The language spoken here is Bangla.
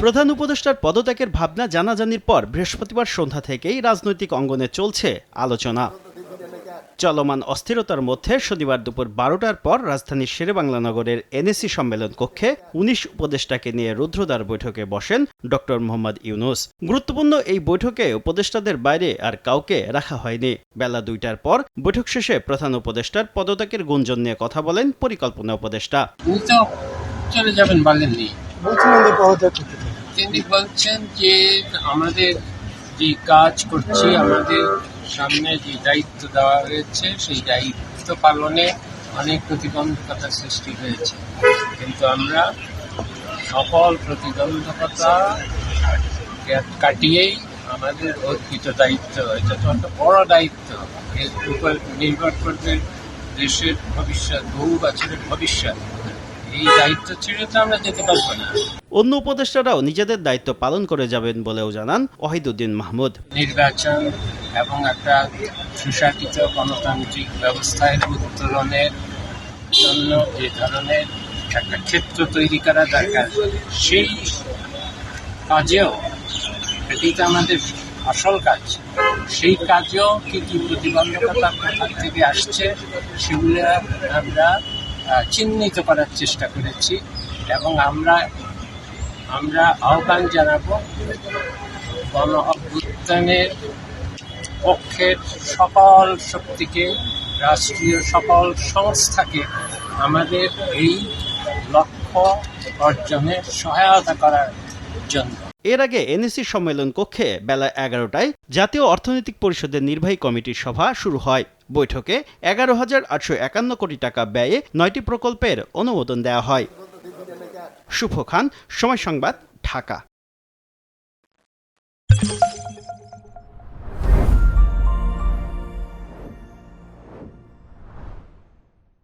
প্রধান উপদেষ্টার পদত্যাগের ভাবনা জানাজানির পর বৃহস্পতিবার সন্ধ্যা থেকেই রাজনৈতিক অঙ্গনে চলছে আলোচনা। চলমান অস্থিরতার মধ্যে শনিবার দুপুর 12টার পর রাজধানীর শেরেবাংলা নগরের এনএসি সম্মেলন কক্ষে ১৯ উপদেষ্টাকে নিয়ে রুদ্ধদ্বার বৈঠকে বসেন ডক্টর মোহাম্মদ ইউনূস। গুরুত্বপূর্ণ এই বৈঠকে উপদেষ্টাদের বাইরে আর কাউকে রাখা হয়নি। বেলা 2টার পর বৈঠক শেষে প্রধান উপদেষ্টার পদত্যাগের গুঞ্জন নিয়ে কথা বলেন পরিকল্পনা উপদেষ্টা। চলে যাবেন বলেননি, তিনি বলছেন যে আমাদের যে কাজ করছি, আমাদের সামনে যে দায়িত্ব দেওয়া হয়েছে সেই দায়িত্ব পালনে অনেক প্রতিবন্ধকতা সৃষ্টি হয়েছে, কিন্তু আমরা সকল প্রতিবন্ধকতা কাটিয়েই আমাদের অর্পিত দায়িত্ব, এটা তো একটা বড় দায়িত্ব, এর উপর নির্ভর করবে দেশের ভবিষ্যৎ, বহু বছরের ভবিষ্যৎ। এই দায়িত্ব ছেড়ে তো আমরা যেতে পারবো না। অন্য উপদেষ্টারাও নিজেদের দায়িত্ব পালন করে যাবেন বলেও জানান ওয়াহিদুদ্দিন মাহমুদ। নির্বাচন এবং একটা সুশাসিত গণতান্ত্রিক ব্যবস্থায় উত্তরণের জন্য যে ধরনের একটা ক্ষেত্র তৈরি করা দরকার, সেই কাজেও এটি তো আমাদের আসল কাজ, সেই কাজেও কি কি প্রতিবন্ধকতা কোথা থেকে আসছে সেগুলো আমরা চিহ্নিত করার চেষ্টা করেছি এবং আমরা আহ্বান জানাবো গণ অভ্যুত্থানের পক্ষের সকল শক্তিকে, রাষ্ট্রীয় সকল সংস্থাকে আমাদের এই লক্ষ্য অর্জনে সহায়তা করার জন্য। এর আগে এনএসি সম্মেলন কক্ষে বেলা 11টায় জাতীয় অর্থনৈতিক পরিষদের নির্বাহী কমিটির সভা শুরু হয়। বৈঠকে 11,851 কোটি টাকা ব্যয়ে 9টি প্রকল্পের অনুমোদন দেওয়া হয়। শুভ খান, সময় সংবাদ, ঢাকা।